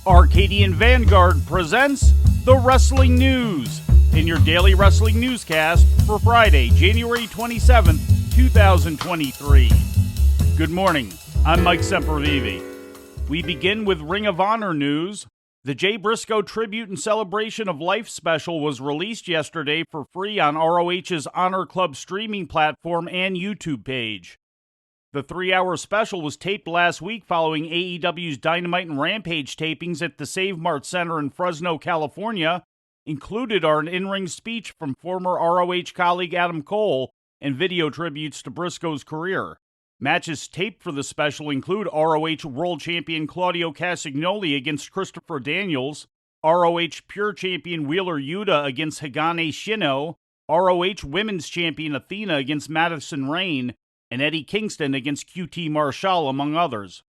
Arcadian Vanguard presents the Wrestling News in your daily wrestling newscast for Friday, January 27th, 2023. Good morning, I'm Mike Sempervive. We begin with Ring of Honor news. The Jay Briscoe Tribute and Celebration of Life special was released yesterday for free on ROH's Honor Club streaming platform and YouTube page. The 3-hour special was taped last week following AEW's Dynamite and Rampage tapings at the Save Mart Center in Fresno, California. Included are an in-ring speech from former ROH colleague Adam Cole and video tributes to Briscoe's career. Matches taped for the special include ROH World Champion Claudio Castagnoli against Christopher Daniels, ROH Pure Champion Wheeler Yuta against Hagane Shino, ROH Women's Champion Athena against Madison Rayne, and Eddie Kingston against QT Marshall, among others.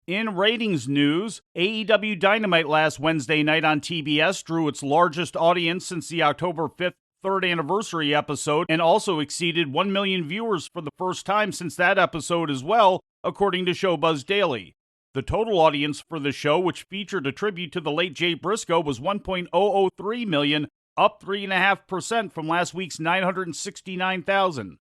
In ratings news, AEW Dynamite last Wednesday night on TBS drew its largest audience since the October 5th third anniversary episode and also exceeded 1 million viewers for the first time since that episode as well, according to Showbuzz Daily. The total audience for the show, which featured a tribute to the late Jay Briscoe, was 1.003 million, up 3.5% from last week's 969,000.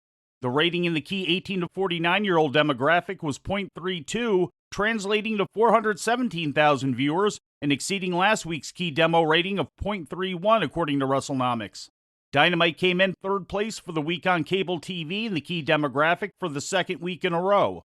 The rating in the key 18 to 49-year-old demographic was .32, translating to 417,000 viewers and exceeding last week's key demo rating of .31, according to WrestleNomics. Dynamite came in third place for the week on cable TV in the key demographic for the second week in a row.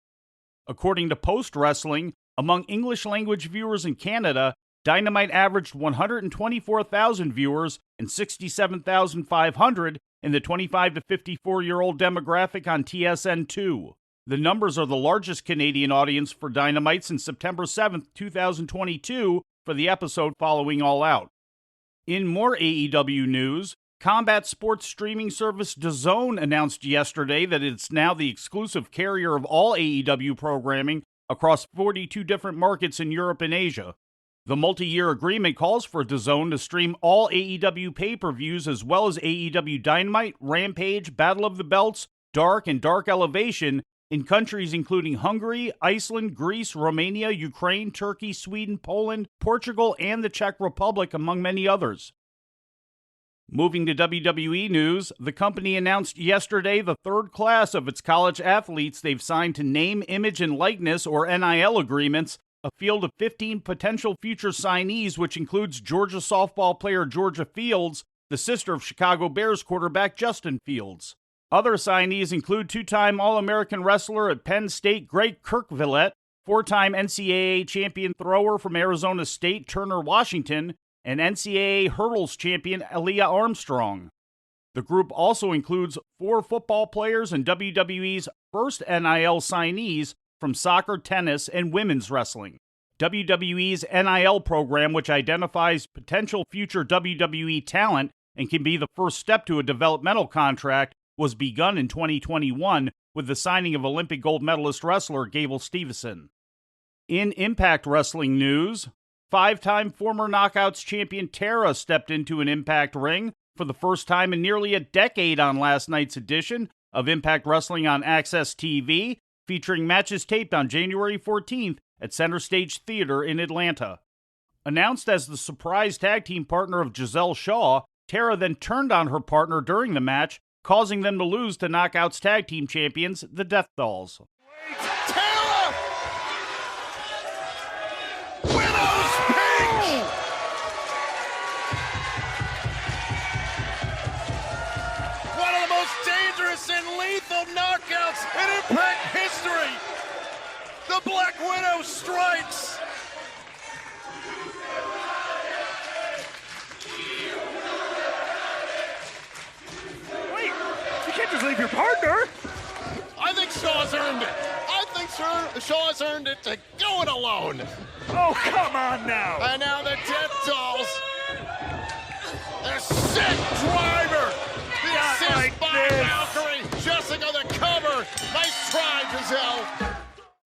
According to Post Wrestling, among English-language viewers in Canada, Dynamite averaged 124,000 viewers and 67,500 in the 25 to 54-year-old demographic on TSN2. The numbers are the largest Canadian audience for Dynamite since September 7, 2022, for the episode following All Out. In more AEW news, combat sports streaming service DAZN announced yesterday that it's now the exclusive carrier of all AEW programming across 42 different markets in Europe and Asia. The multi-year agreement calls for DAZN to stream all AEW pay-per-views as well as AEW Dynamite, Rampage, Battle of the Belts, Dark, and Dark Elevation in countries including Hungary, Iceland, Greece, Romania, Ukraine, Turkey, Sweden, Poland, Portugal, and the Czech Republic, among many others. Moving to WWE news, the company announced yesterday the third class of its college athletes they've signed to name, image, and likeness, or NIL agreements, a field of 15 potential future signees, which includes Georgia softball player Georgia Fields, the sister of Chicago Bears quarterback Justin Fields. Other signees include two-time All-American wrestler at Penn State Greg Kerkvliet, four-time NCAA champion thrower from Arizona State Turner Washington, and NCAA hurdles champion Aaliyah Armstrong. The group also includes 4 football players and WWE's first NIL signees from soccer, tennis, and women's wrestling. WWE's NIL program, which identifies potential future WWE talent and can be the first step to a developmental contract, was begun in 2021 with the signing of Olympic gold medalist wrestler Gable Steveson. In Impact Wrestling news, 5-time former Knockouts champion Tara stepped into an Impact ring for the first time in nearly a decade on last night's edition of Impact Wrestling on Access TV, featuring matches taped on January 14th at Center Stage Theater in Atlanta. Announced as the surprise tag team partner of Giselle Shaw, Tara then turned on her partner during the match, causing them to lose to Knockouts tag team champions, the Death Dolls. Tara! Widow's Peak! One of the most dangerous and lethal knockouts in Impact history! The Black Widow strikes! Wait, you can't just leave your partner! I think Shaw's earned it. I think Shaw's earned it to go it alone. Oh, come on now! And now the Death Dolls. The sick driver. The Not assist like by this. Valkyrie. Jessica the cover. Nice try, Giselle.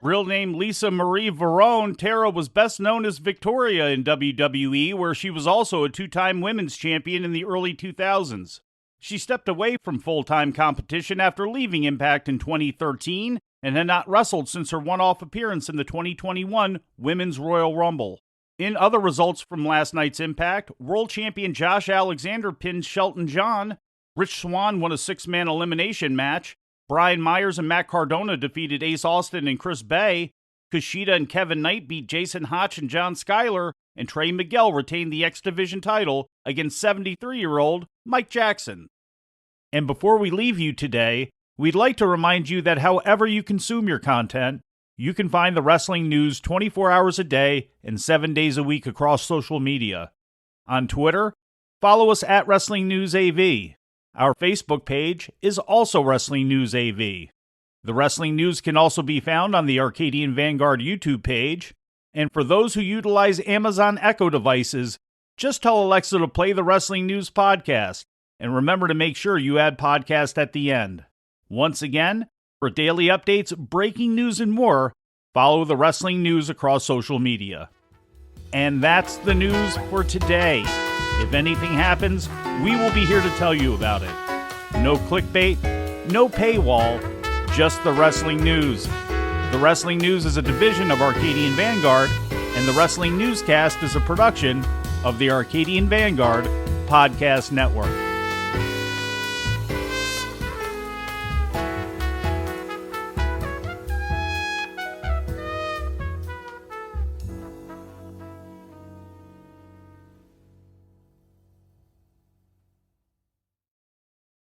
Real name Lisa Marie Verone, Tara was best known as Victoria in WWE, where she was also a 2-time women's champion in the early 2000s. She stepped away from full-time competition after leaving Impact in 2013 and had not wrestled since her one-off appearance in the 2021 Women's Royal Rumble. In other results from last night's Impact, World Champion Josh Alexander pinned Shelton John, Rich Swann won a 6-man elimination match, Brian Myers and Matt Cardona defeated Ace Austin and Chris Bay, Kushida and Kevin Knight beat Jason Hotch and John Schuyler, and Trey Miguel retained the X Division title against 73-year-old Mike Jackson. And before we leave you today, we'd like to remind you that however you consume your content, you can find the wrestling news 24 hours a day and 7 days a week across social media. On Twitter, follow us at Wrestling News AV. Our Facebook page is also Wrestling News AV. The Wrestling News can also be found on the Arcadian Vanguard YouTube page. And for those who utilize Amazon Echo devices, just tell Alexa to play the Wrestling News podcast. And remember to make sure you add podcast at the end. Once again, for daily updates, breaking news, and more, follow the Wrestling News across social media. And that's the news for today. If anything happens, we will be here to tell you about it. No clickbait, no paywall, just the Wrestling News. The Wrestling News is a division of Arcadian Vanguard, and the Wrestling Newscast is a production of the Arcadian Vanguard Podcast Network.